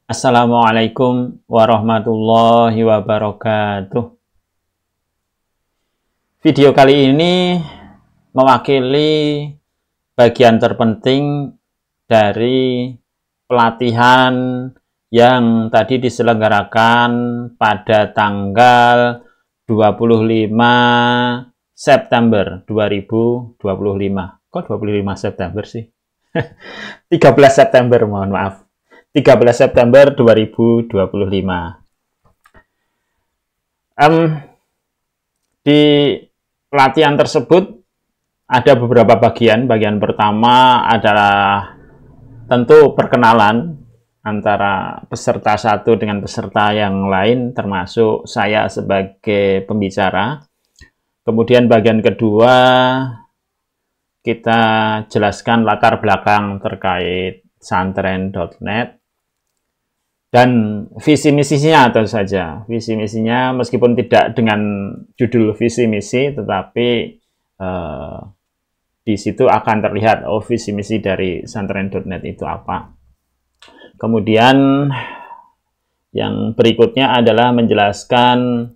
Assalamualaikum warahmatullahi wabarakatuh. Video kali ini mewakili bagian terpenting dari pelatihan yang tadi diselenggarakan pada tanggal 25 September 2025. Kok 25 September sih? 13 September, mohon maaf. 13 September 2025. Di pelatihan tersebut ada beberapa bagian. Bagian pertama adalah tentu perkenalan antara peserta satu dengan peserta yang lain, termasuk saya sebagai pembicara. Kemudian bagian kedua, kita jelaskan latar belakang terkait santren.net. Dan visi misinya tentu saja. Visi misinya meskipun tidak dengan judul visi misi, tetapi di situ akan terlihat visi misi dari santren.net itu apa. Kemudian yang berikutnya adalah menjelaskan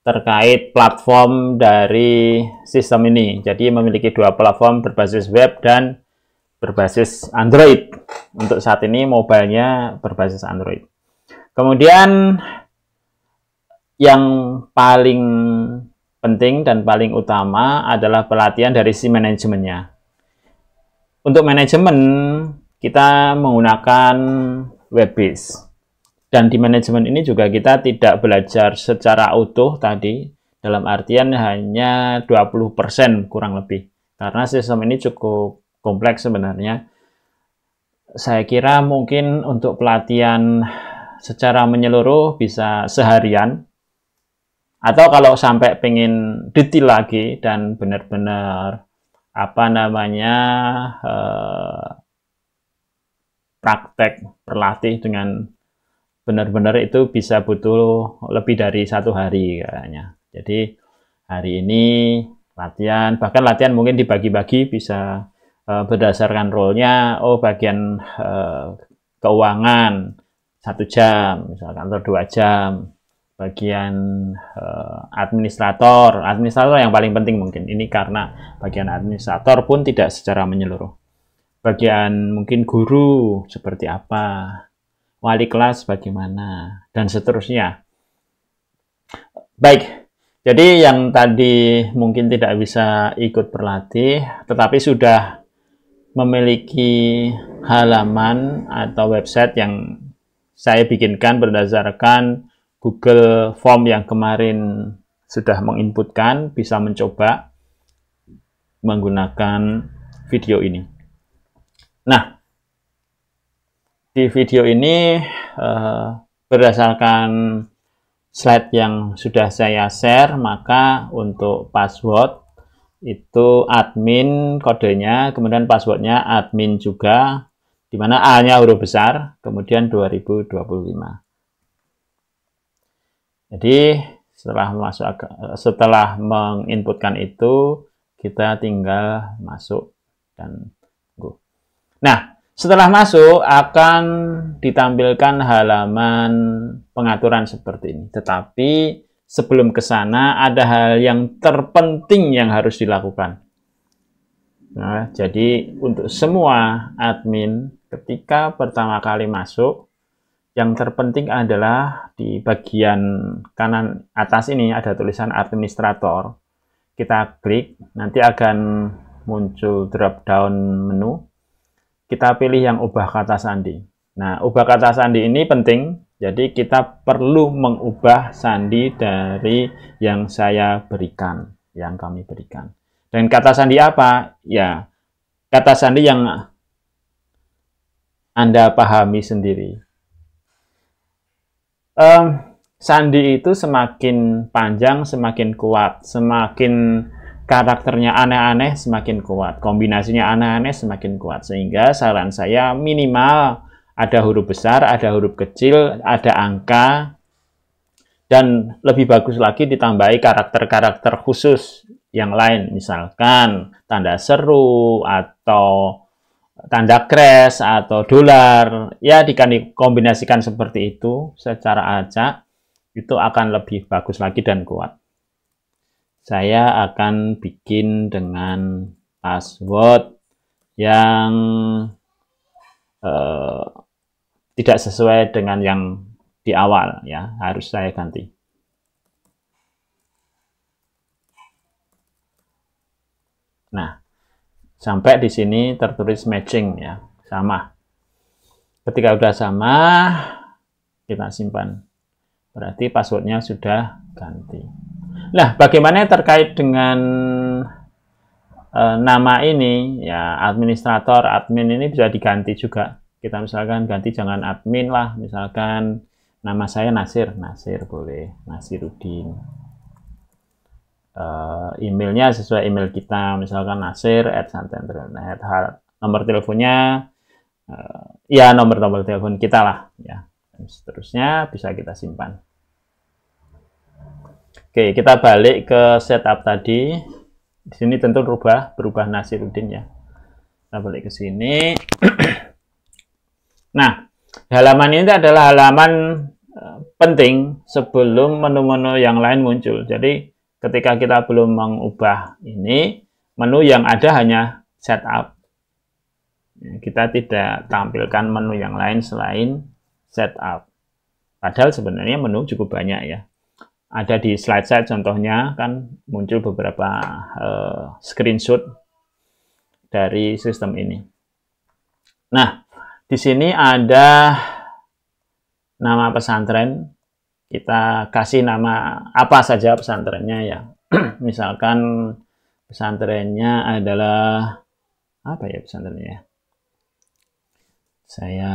terkait platform dari sistem ini. Jadi memiliki dua platform berbasis web dan berbasis Android. Untuk saat ini mobile-nya berbasis Android. Kemudian yang paling penting dan paling utama adalah pelatihan dari si manajemennya. Untuk manajemen kita menggunakan web base. Dan di manajemen ini juga kita tidak belajar secara utuh tadi, dalam artian hanya 20% kurang lebih. Karena sistem ini cukup kompleks sebenarnya. Saya kira mungkin untuk pelatihan secara menyeluruh bisa seharian, atau kalau sampai pengen detail lagi dan benar-benar praktek berlatih dengan benar-benar, itu bisa butuh lebih dari 1 hari kayaknya. Jadi hari ini latihan, bahkan latihan mungkin dibagi-bagi, bisa berdasarkan role-nya. bagian keuangan 1 jam misalkan, atau 2 jam. Bagian administrator yang paling penting mungkin ini, karena bagian administrator pun tidak secara menyeluruh. Bagian mungkin guru seperti apa, wali kelas bagaimana, dan seterusnya. Baik, jadi yang tadi mungkin tidak bisa ikut berlatih tetapi sudah memiliki halaman atau website yang saya bikinkan berdasarkan Google Form yang kemarin sudah menginputkan, bisa mencoba menggunakan video ini. Nah, di video ini berdasarkan slide yang sudah saya share, maka untuk password itu admin kodenya, kemudian passwordnya admin juga, di mana A-nya huruf besar, kemudian 2025. Jadi setelah menginputkan itu, kita tinggal masuk dan tunggu. Nah, setelah masuk akan ditampilkan halaman pengaturan seperti ini. Tetapi sebelum ke sana ada hal yang terpenting yang harus dilakukan. Nah, jadi untuk semua admin ketika pertama kali masuk, yang terpenting adalah di bagian kanan atas ini ada tulisan administrator. Kita klik, nanti akan muncul drop down menu. Kita pilih yang ubah kata sandi. Nah, ubah kata sandi ini penting. Jadi kita perlu mengubah sandi dari yang saya berikan, yang kami berikan. Dan kata sandi apa? Ya, kata sandi yang Anda pahami sendiri. Sandi itu semakin panjang, semakin kuat. Semakin karakternya aneh-aneh, semakin kuat. Kombinasinya aneh-aneh, semakin kuat. Sehingga saran saya minimal ada huruf besar, ada huruf kecil, ada angka. Dan lebih bagus lagi ditambahi karakter-karakter khusus yang lain. Misalkan tanda seru atau tanda crash atau dolar, ya dikombinasikan seperti itu secara acak, itu akan lebih bagus lagi dan kuat. Saya akan bikin dengan password yang tidak sesuai dengan yang di awal, ya harus saya ganti. Nah, sampai di sini tertulis matching, ya sama. Ketika udah sama, kita simpan. Berarti passwordnya sudah ganti. Nah, bagaimana terkait dengan nama ini, ya administrator, admin ini bisa diganti juga. Kita misalkan ganti jangan admin lah, misalkan nama saya Nasir boleh, Nasiruddin. Emailnya sesuai email kita, misalkan nasir@santander.net. Nomor teleponnya ya nomor telepon kita lah, ya. Dan seterusnya bisa kita simpan. Oke, kita balik ke setup tadi. Di sini tentu berubah Nasiruddin, ya. Kita balik ke sini. Nah, halaman ini adalah halaman penting sebelum menu-menu yang lain muncul. Jadi ketika kita belum mengubah ini, menu yang ada hanya setup. Kita tidak tampilkan menu yang lain selain setup. Padahal sebenarnya menu cukup banyak, ya. Ada di slide saya contohnya kan muncul beberapa screenshot dari sistem ini. Nah, di sini ada nama pesantren. Kita kasih nama apa saja pesantrennya, ya. Misalkan pesantrennya adalah apa ya pesantrennya? Saya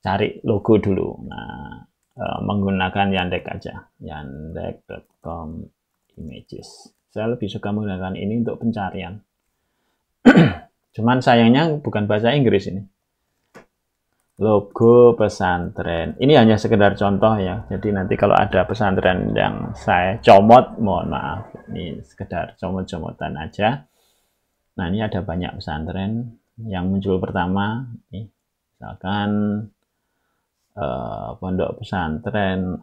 cari logo dulu. Nah, menggunakan Yandex aja, yandex.com images. Saya lebih suka menggunakan ini untuk pencarian. Cuman sayangnya bukan bahasa Inggris ini. Logo pesantren. Ini hanya sekedar contoh, ya. Jadi nanti kalau ada pesantren yang saya comot, mohon maaf. Ini sekedar comot-comotan aja. Nah, ini ada banyak pesantren. Yang muncul pertama, nih, misalkan Pondok Pesantren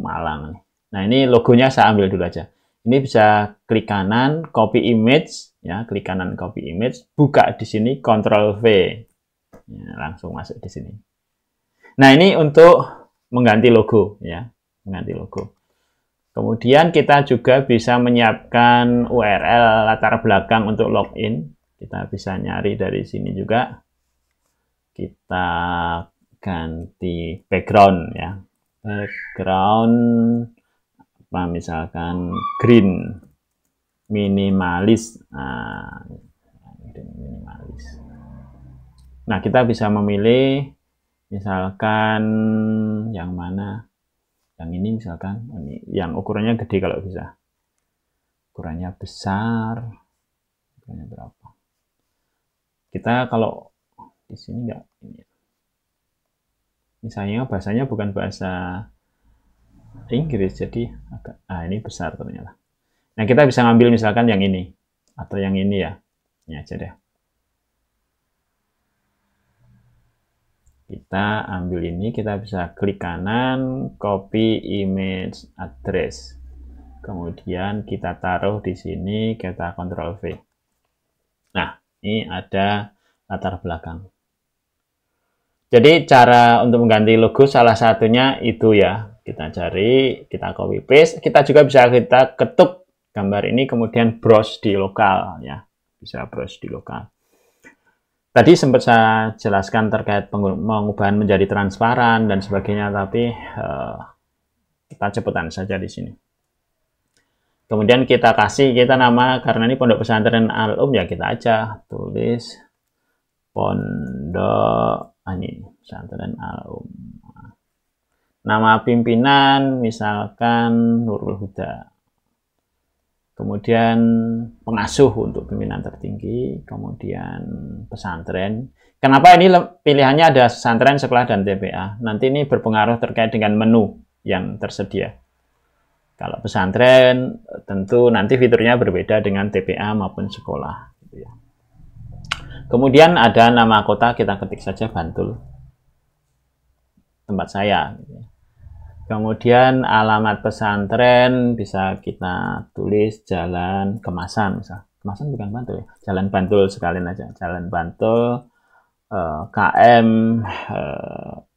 Malang. Nah, ini logonya saya ambil dulu aja. Ini bisa klik kanan, copy image, ya, klik kanan copy image, buka di sini Ctrl V. Ya, langsung masuk di sini. Nah, ini untuk mengganti logo, ya, mengganti logo. Kemudian kita juga bisa menyiapkan URL latar belakang untuk login. Kita bisa nyari dari sini juga. Kita ganti background, ya, background apa misalkan green minimalis. Minimalis. Nah, kita bisa memilih misalkan yang mana, yang ini misalkan ini yang ukurannya gede kalau bisa, ukurannya besar, ukurannya berapa. Kita kalau di sini enggak ini. Misalnya bahasanya bukan bahasa Inggris, jadi agak ini besar ternyata. Nah, kita bisa ngambil misalkan yang ini atau yang ini, ya. Ini aja deh. Kita ambil ini, kita bisa klik kanan, copy image address. Kemudian kita taruh di sini, kita Ctrl V. Nah, ini ada latar belakang. Jadi cara untuk mengganti logo salah satunya itu, ya. Kita cari, kita copy paste. Kita juga bisa kita ketuk gambar ini, kemudian browse di lokal, ya. Bisa browse di lokal. Tadi sempat saya jelaskan terkait pengubahan menjadi transparan dan sebagainya, tapi kita cepetan saja di sini. Kemudian kita kasih nama, karena ini Pondok Pesantren Al-Um, ya kita aja tulis Pondok ini Pesantren Al-Um. Nama pimpinan misalkan Nurul Huda. Kemudian pengasuh untuk pimpinan tertinggi, kemudian pesantren. Kenapa ini pilihannya ada pesantren, sekolah, dan TPA? Nanti ini berpengaruh terkait dengan menu yang tersedia. Kalau pesantren tentu nanti fiturnya berbeda dengan TPA maupun sekolah, gitu ya. Kemudian ada nama kota, kita ketik saja Bantul, tempat saya. Kemudian alamat pesantren bisa kita tulis Jalan Kemasan, misal. Kemasan bukan Bantul ya, Jalan Bantul sekalian aja. Jalan Bantul KM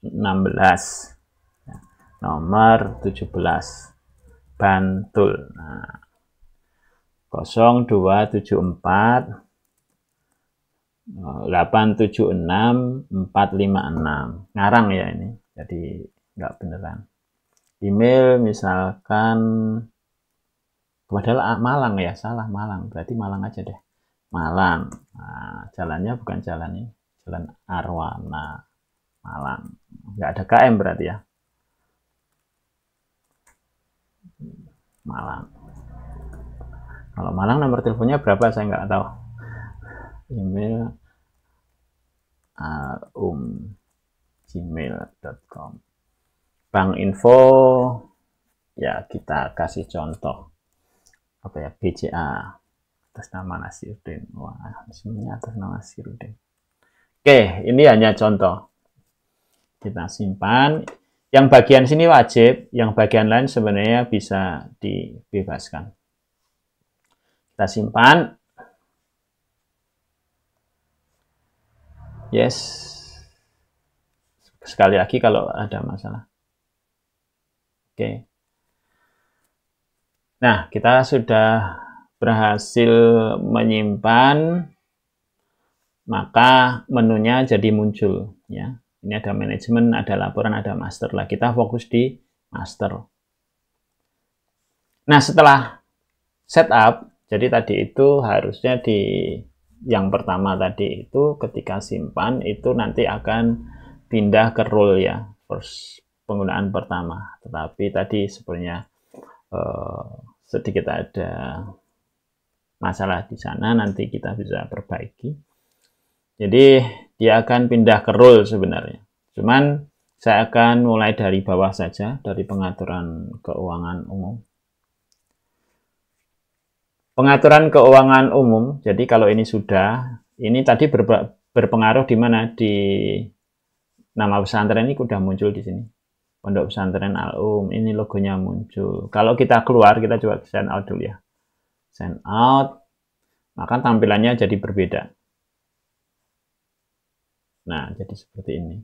16 nomor 17 Bantul. Nah, 0274 876 456. Ngarang ya ini, jadi nggak beneran. Email misalkan, padahal Malang ya, salah Malang, berarti Malang aja deh, Malang. Nah, jalannya bukan jalan ini, Jalan Arwana Malang, nggak ada KM berarti ya, Malang. Kalau Malang nomor teleponnya berapa saya nggak tahu. Email gmail.com. Bank info ya kita kasih contoh apa ya, BCA atas nama Nasiruddin. Wah, semuanya atas nama Nasiruddin. Oke, ini hanya contoh. Kita simpan. Yang bagian sini wajib, yang bagian lain sebenarnya bisa dibebaskan. Kita simpan. Yes. Sekali lagi kalau ada masalah. Oke. Nah, kita sudah berhasil menyimpan, maka menunya jadi muncul ya. Ini ada manajemen, ada laporan, ada master. Lah kita fokus di master. Nah, setelah setup, jadi tadi itu harusnya di yang pertama tadi itu ketika simpan itu nanti akan pindah ke role ya, first penggunaan pertama. Tetapi tadi sebenarnya sedikit ada masalah di sana, nanti kita bisa perbaiki. Jadi dia akan pindah ke role sebenarnya. Cuman saya akan mulai dari bawah saja, dari pengaturan keuangan umum. Pengaturan keuangan umum, jadi kalau ini sudah, ini tadi berpengaruh di mana? Di nama pesantren ini sudah muncul di sini. Pondok Pesantren Al-Um, ini logonya muncul. Kalau kita keluar, kita coba send out dulu ya. Send out, maka tampilannya jadi berbeda. Nah, jadi seperti ini.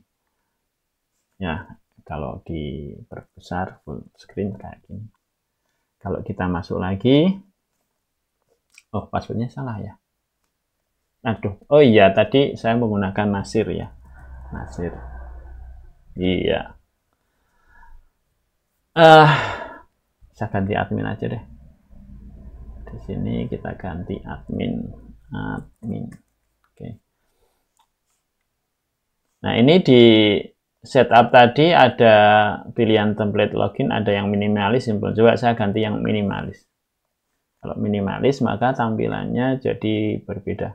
Ya, kalau diperbesar full screen kayak gini. Kalau kita masuk lagi, oh passwordnya salah ya. Aduh, oh iya tadi saya menggunakan Nasir ya. Nasir. Iya. Saya ganti admin aja deh. Di sini kita ganti admin. Oke. Nah, ini di setup tadi ada pilihan template login, ada yang minimalis, simple. Coba saya ganti yang minimalis. Kalau minimalis maka tampilannya jadi berbeda.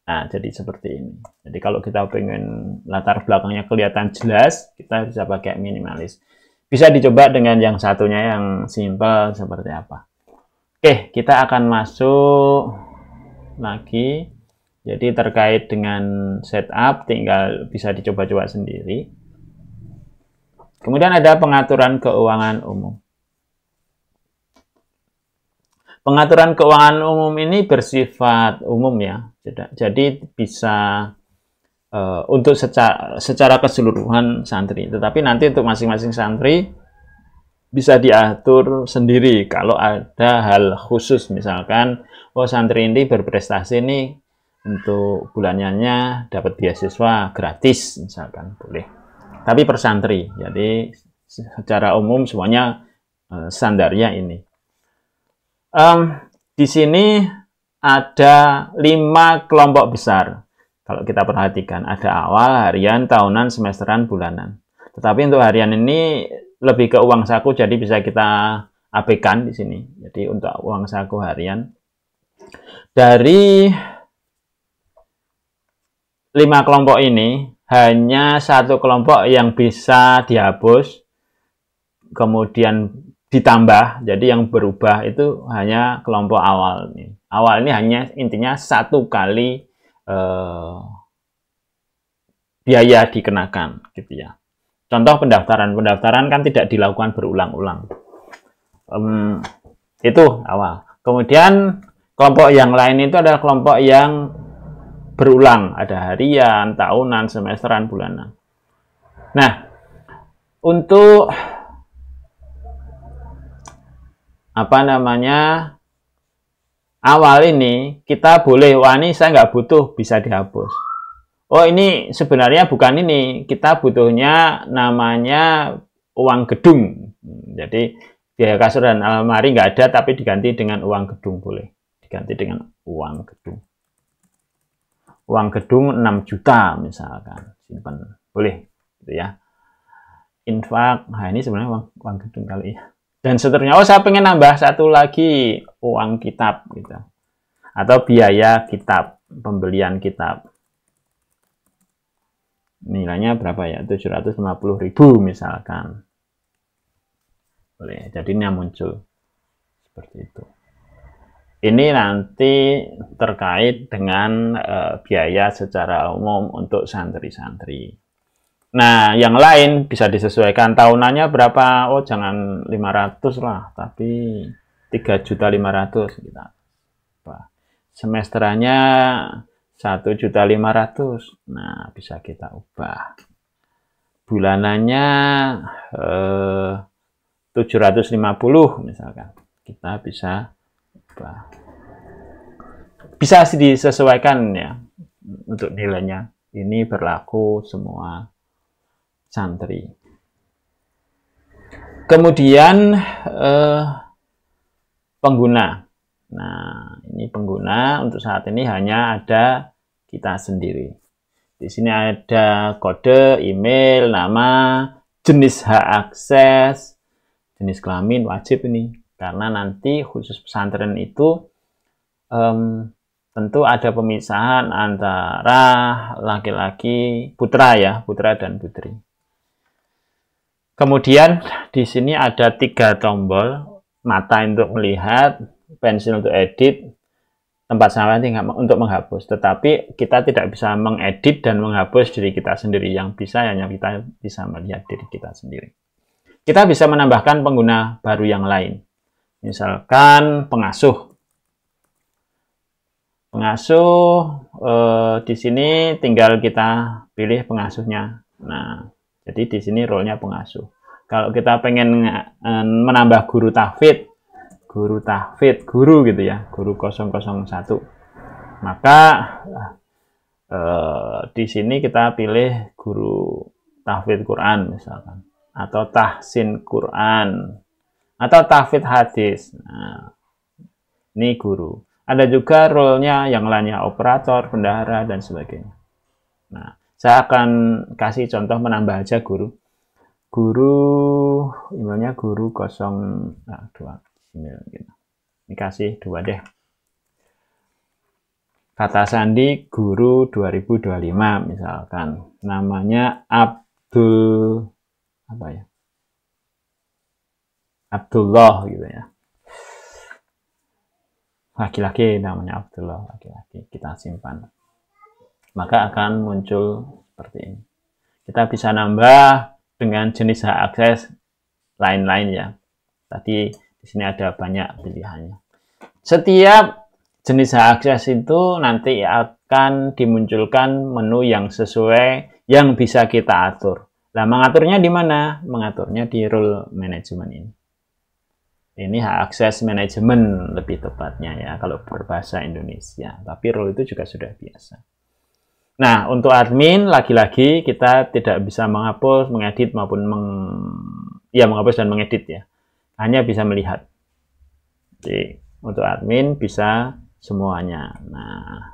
Nah, jadi seperti ini. Jadi kalau kita pengen latar belakangnya kelihatan jelas, kita bisa pakai minimalis. Bisa dicoba dengan yang satunya yang simple seperti apa. Oke, kita akan masuk lagi. Jadi terkait dengan setup, tinggal bisa dicoba-coba sendiri. Kemudian ada pengaturan keuangan umum. Pengaturan keuangan umum ini bersifat umum ya. Jadi bisa untuk secara keseluruhan santri. Tetapi nanti untuk masing-masing santri bisa diatur sendiri kalau ada hal khusus. Misalkan, oh santri ini berprestasi nih untuk bulanannya dapat beasiswa gratis misalkan, boleh. Tapi per santri. Jadi secara umum semuanya standarnya ini. Di sini ada 5 kelompok besar. Kalau kita perhatikan, ada awal, harian, tahunan, semesteran, bulanan. Tetapi untuk harian ini lebih ke uang saku, jadi bisa kita abaikan di sini. Jadi untuk uang saku harian, dari 5 kelompok ini, hanya 1 kelompok yang bisa dihapus, kemudian ditambah. Jadi yang berubah itu hanya kelompok awal nih. Awal ini hanya intinya 1 kali biaya dikenakan gitu ya. Contoh pendaftaran kan tidak dilakukan berulang-ulang. Itu awal. Kemudian kelompok yang lain itu adalah kelompok yang berulang, ada harian, tahunan, semesteran, bulanan. Nah, untuk awal ini kita boleh, wah ini saya nggak butuh, bisa dihapus. Oh ini sebenarnya bukan ini, kita butuhnya namanya uang gedung. Jadi biaya kasur dan almari nggak ada, tapi diganti dengan uang gedung boleh. Diganti dengan uang gedung. Uang gedung 6 juta misalkan, simpan boleh, gitu ya. Infak, nah ini sebenarnya uang gedung kali ya. Dan seterusnya, oh saya pengen nambah 1 lagi, uang kitab gitu. Atau biaya kitab, pembelian kitab. Nilainya berapa ya? 750.000 misalkan. Boleh, jadinya muncul seperti itu. Ini nanti terkait dengan biaya secara umum untuk santri-santri. Nah, yang lain bisa disesuaikan tahunannya berapa? Oh, jangan 500 lah, tapi 3.500.000 kita. Semesterannya 1.500.000. Nah, bisa kita ubah. Bulanannya 750 misalkan. Kita bisa ubah. Bisa disesuaikan ya untuk nilainya. Ini berlaku semua santri. Kemudian pengguna. Nah, ini pengguna untuk saat ini hanya ada kita sendiri. Di sini ada kode, email, nama, jenis hak akses, jenis kelamin wajib ini. Karena nanti khusus pesantren itu tentu ada pemisahan antara laki-laki, putra dan putri. Kemudian di sini ada 3 tombol, mata untuk melihat, pensil untuk edit, tempat sama untuk menghapus. Tetapi kita tidak bisa mengedit dan menghapus diri kita sendiri. Yang bisa hanya kita bisa melihat diri kita sendiri. Kita bisa menambahkan pengguna baru yang lain. Misalkan pengasuh. Di sini tinggal kita pilih pengasuhnya. Nah, jadi di sini role-nya pengasuh. Kalau kita pengen menambah guru tahfidz gitu ya, guru 001. Maka di sini kita pilih guru tahfidz Quran misalkan, atau tahsin Quran, atau tahfidz hadis. Nah, ini guru. Ada juga role-nya yang lainnya, operator, bendahara, dan sebagainya. Nah, saya akan kasih contoh menambah aja guru. Emailnya guru 02 email gitu. Ini kasih 2 deh. Kata sandi guru 2025 misalkan. Namanya Abdullah gitu ya. Laki-laki namanya Abdullah, laki-laki. Kita simpan. Maka akan muncul seperti ini. Kita bisa nambah dengan jenis hak akses lain-lain ya. Tadi di sini ada banyak pilihannya. Setiap jenis hak akses itu nanti akan dimunculkan menu yang sesuai yang bisa kita atur. Nah, mengaturnya di mana? Mengaturnya di role management ini. Ini hak akses manajemen lebih tepatnya ya kalau berbahasa Indonesia. Tapi role itu juga sudah biasa. Nah, untuk admin lagi-lagi kita tidak bisa menghapus, mengedit maupun menghapus dan mengedit ya. Hanya bisa melihat. Jadi, untuk admin bisa semuanya. Nah,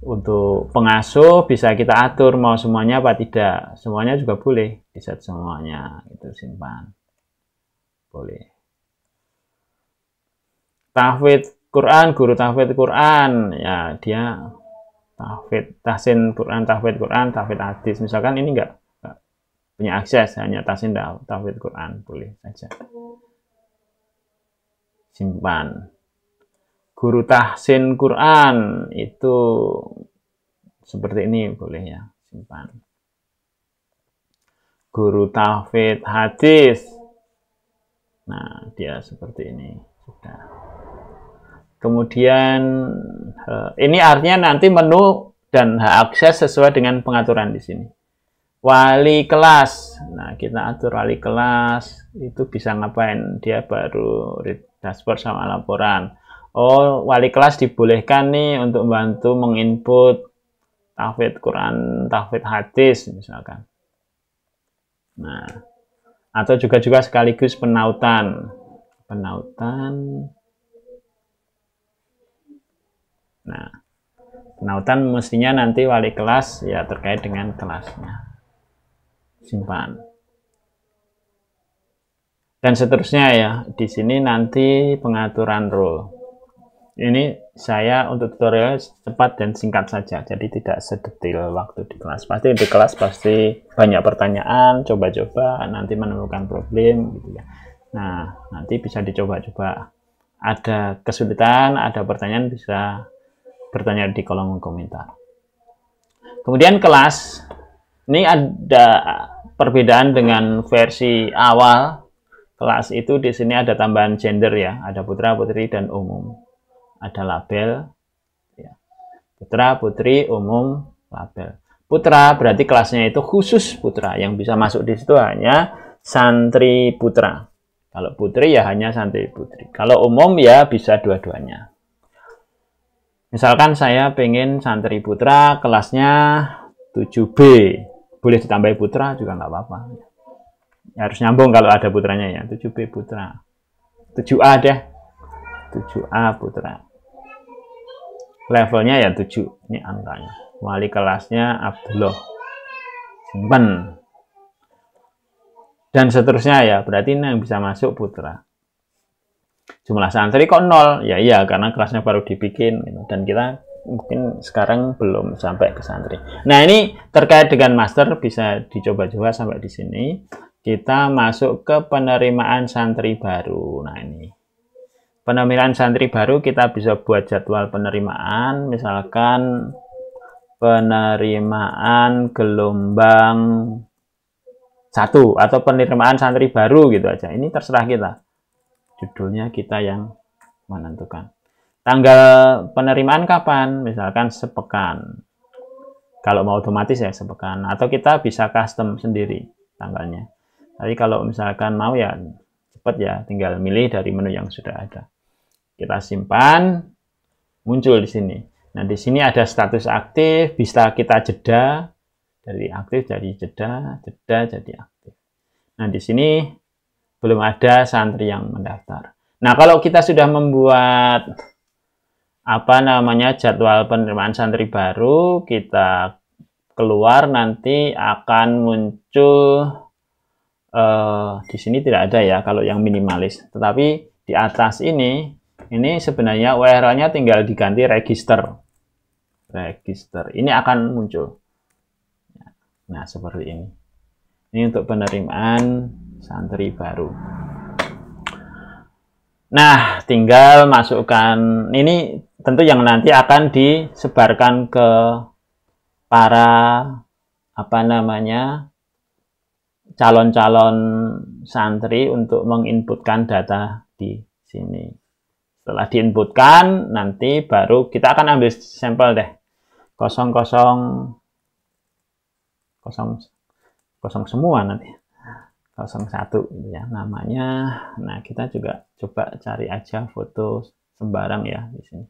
untuk pengasuh bisa kita atur mau semuanya apa tidak. Semuanya juga boleh, bisa semuanya itu simpan. Boleh. Tahfidz Quran, guru tahfidz Quran, ya dia tahsin Quran, tahfidz hadis. Misalkan ini enggak punya akses, hanya tahsin tahfidz Quran, boleh saja. Simpan. Guru tahsin Quran itu seperti ini, boleh ya, simpan. Guru tahfidz hadis, nah dia seperti ini sudah. Kemudian ini artinya nanti menu dan hak akses sesuai dengan pengaturan di sini. Wali kelas, nah kita atur wali kelas itu bisa ngapain, dia baru read dashboard sama laporan. Oh, wali kelas dibolehkan nih untuk membantu menginput tahfidz Quran, tahfidz hadis misalkan. Nah, atau juga sekaligus penautan. Nah, penautan mestinya nanti wali kelas ya terkait dengan kelasnya. Simpan. Dan seterusnya ya. Di sini nanti pengaturan role. Ini saya untuk tutorial cepat dan singkat saja. Jadi tidak sedetail waktu di kelas. Pasti di kelas pasti banyak pertanyaan, coba-coba, nanti menemukan problem gitu ya. Nah, nanti bisa dicoba-coba. Ada kesulitan, ada pertanyaan, bisa bertanya di kolom komentar. Kemudian kelas. Ini ada perbedaan dengan versi awal. Kelas itu di sini ada tambahan gender ya, ada putra, putri, dan umum. Ada label ya. Putra, putri, umum, label. Putra berarti kelasnya itu khusus putra, yang bisa masuk di situ hanya santri putra. Kalau putri ya hanya santri putri. Kalau umum ya bisa dua-duanya. Misalkan saya pengen santri putra kelasnya 7B. Boleh ditambahi putra juga nggak apa-apa. Ya, harus nyambung kalau ada putranya ya. 7B putra. 7A deh. 7A putra. Levelnya ya 7. Ini angkanya. Wali kelasnya Abdullah. Simpan. Dan seterusnya ya. Berarti ini yang bisa masuk putra. Jumlah santri kok 0? Ya iya, karena kelasnya baru dibikin. Dan kita mungkin sekarang belum sampai ke santri. Nah, ini terkait dengan master bisa dicoba-coba sampai di sini. Kita masuk ke penerimaan santri baru. Nah, ini. Penerimaan santri baru kita bisa buat jadwal penerimaan, misalkan penerimaan gelombang 1 atau penerimaan santri baru gitu aja. Ini terserah kita. Judulnya kita yang menentukan. Tanggal penerimaan kapan? Misalkan sepekan. Kalau mau otomatis ya sepekan. Atau kita bisa custom sendiri tanggalnya. Tapi kalau misalkan mau ya cepat ya, tinggal milih dari menu yang sudah ada. Kita simpan, muncul di sini. Nah, di sini ada status aktif, bisa kita jeda. Dari aktif jadi jeda jadi aktif. Nah, di sini belum ada santri yang mendaftar. Nah, kalau kita sudah membuat jadwal penerimaan santri baru, kita keluar nanti akan muncul di sini tidak ada ya kalau yang minimalis, tetapi di atas ini sebenarnya URL-nya tinggal diganti register. Ini akan muncul. Nah, seperti ini. Ini untuk penerimaan santri baru. Nah, tinggal masukkan, ini tentu yang nanti akan disebarkan ke para calon-calon santri untuk menginputkan data di sini. Setelah diinputkan, nanti baru kita akan ambil sampel deh. 00 semua nanti. 01 gitu ya namanya. Nah, kita juga coba cari aja foto sembarang ya di sini.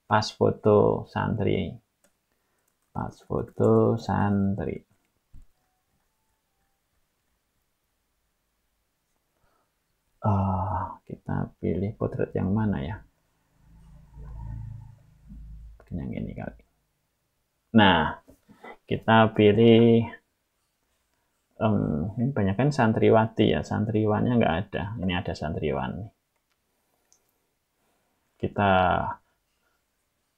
Pas foto santri. Kita pilih potret yang mana ya? Yang ini kali. Nah, kita pilih ini banyak kan santriwati ya, santriwannya nggak ada. Ini ada santriwan. Kita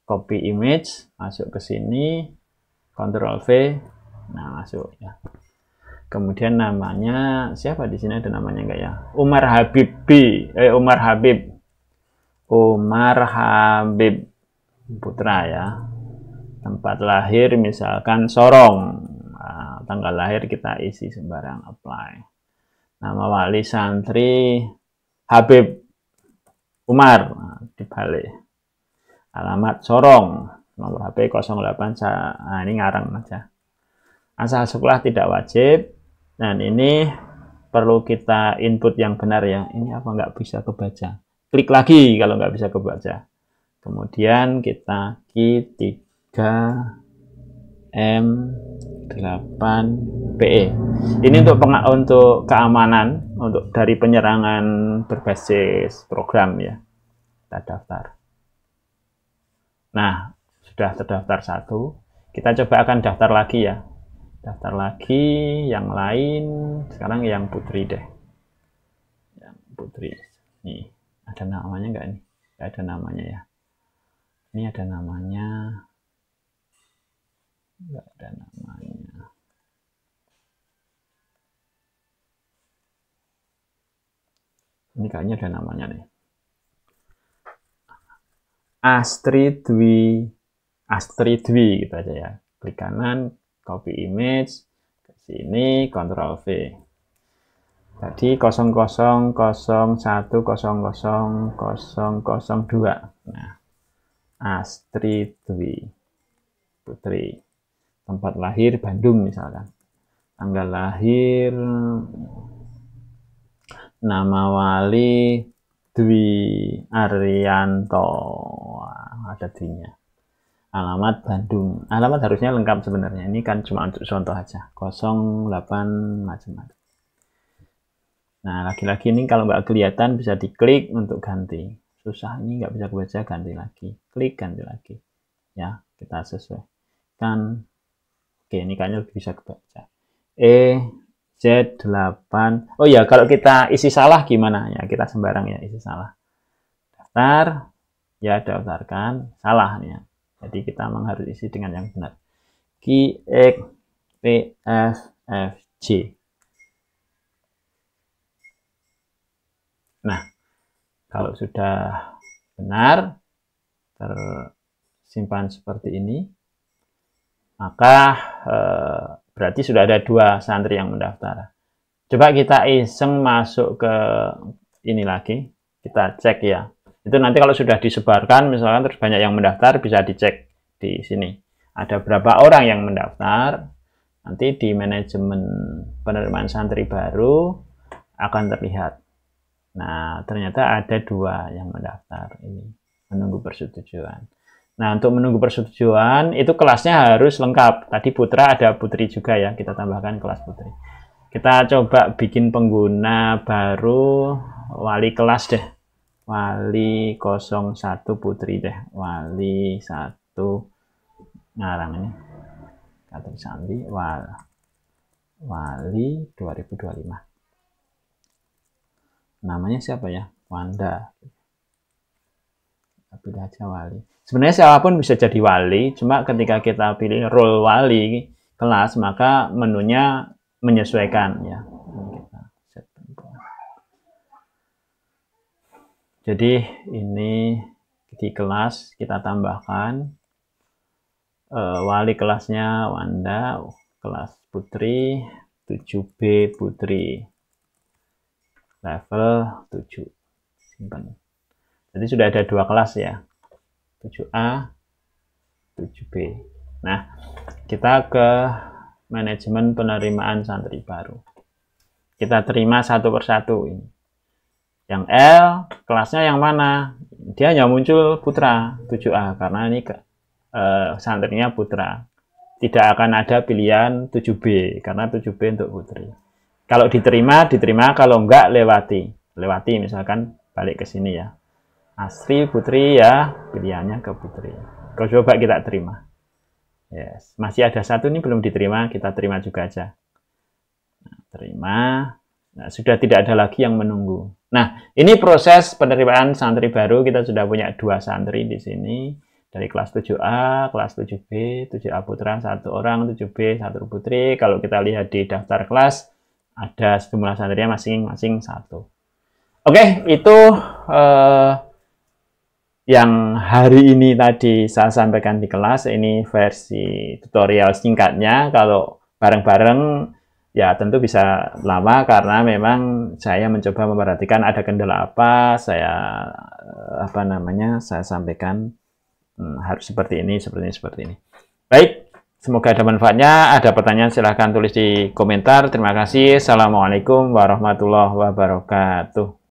copy image, masuk ke sini, Ctrl V, nah masuk ya. Kemudian namanya siapa di sini, ada namanya nggak ya? Umar Habib. Umar Habib Putra ya. Tempat lahir misalkan Sorong. Nah, tanggal lahir kita isi sembarang apply. Nama wali santri Habib Umar, nah, dibalik. Alamat Sorong, nomor HP 08. Nah, ini ngarang aja. Asal sekolah tidak wajib. Dan ini perlu kita input yang benar ya. Ini apa nggak bisa kebaca? Klik lagi kalau nggak bisa kebaca. Kemudian kita Q3 M8PE. Ini untuk keamanan, untuk dari penyerangan berbasis program ya. Kita daftar. Nah, sudah terdaftar satu. Kita coba akan daftar lagi ya. Daftar lagi yang lain. Sekarang yang Putri deh. Yang Putri. Nih, ada namanya nggak nih? Nggak ada namanya ya. Ini ada namanya. Nggak ada namanya. Ini kayaknya ada namanya nih. Astrid Dwi gitu aja ya. Klik kanan, copy image ke sini, Ctrl V. Tadi 0001000002. Nah, Astrid Dwi Putri. Tempat lahir Bandung misalkan. Tanggal lahir, nama wali Dwi Arianto. Ada Dwi-nya. Alamat Bandung. Alamat harusnya lengkap sebenarnya. Ini kan cuma untuk contoh aja. 08 macam-macam. Nah, lagi-lagi ini kalau nggak kelihatan bisa diklik untuk ganti. Susah ini nggak bisa kebaca, ganti lagi. Klik ganti lagi. Ya, kita sesuaikan. Oke, ini kayaknya lebih bisa kebaca. Z8. Oh ya, kalau kita isi salah gimana ya? Kita sembarang ya isi salah. Daftar. Ya, daftarkan. Salah nih ya. Jadi kita memang harus isi dengan yang benar. QXPFFJ. Nah, kalau sudah benar, tersimpan seperti ini, maka berarti sudah ada 2 santri yang mendaftar. Coba kita iseng masuk ke ini lagi, kita cek ya. Itu nanti kalau sudah disebarkan, misalkan terus banyak yang mendaftar, bisa dicek di sini. Ada berapa orang yang mendaftar, nanti di manajemen penerimaan santri baru akan terlihat. Nah, ternyata ada 2 yang mendaftar ini, menunggu persetujuan. Nah, untuk menunggu persetujuan itu kelasnya harus lengkap. Tadi Putra ada Putri juga ya, kita tambahkan kelas Putri. Kita coba bikin pengguna baru, wali kelas deh. Wali 01 Putri deh. Wali 1 ngarang ini. Kata Sandi, wali 2025. Namanya siapa ya? Wanda. Kita pilih aja wali. Sebenarnya siapapun bisa jadi wali, cuma ketika kita pilih role wali kelas, maka menunya menyesuaikan ya. Jadi ini di kelas kita tambahkan wali kelasnya Wanda, kelas Putri 7B Putri. Level 7. Simpan. Jadi sudah ada 2 kelas ya. 7A, 7B. Nah, kita ke manajemen penerimaan santri baru. Kita terima satu persatu ini. Yang L, kelasnya yang mana? Dia hanya muncul Putra 7A karena ini santrinya Putra. Tidak akan ada pilihan 7B karena 7B untuk Putri. Kalau diterima, kalau enggak lewati misalkan balik ke sini ya. Asri Putri ya, pilihannya ke Putri. Kalau coba kita terima. Yes, masih ada 1 ini belum diterima, kita terima juga aja. Nah, terima. Nah, sudah tidak ada lagi yang menunggu. Nah, ini proses penerimaan santri baru. Kita sudah punya 2 santri di sini. Dari kelas 7A, kelas 7B, 7A Putra 1 orang, 7B 1 Putri. Kalau kita lihat di daftar kelas, ada jumlah santrinya masing-masing 1. Oke, itu yang hari ini tadi saya sampaikan di kelas, ini versi tutorial singkatnya. Kalau bareng-bareng ya tentu bisa lama karena memang saya mencoba memperhatikan ada kendala apa, saya saya sampaikan harus seperti ini, seperti ini, seperti ini. Baik, semoga ada manfaatnya. Ada pertanyaan silahkan tulis di komentar. Terima kasih. Assalamualaikum warahmatullahi wabarakatuh.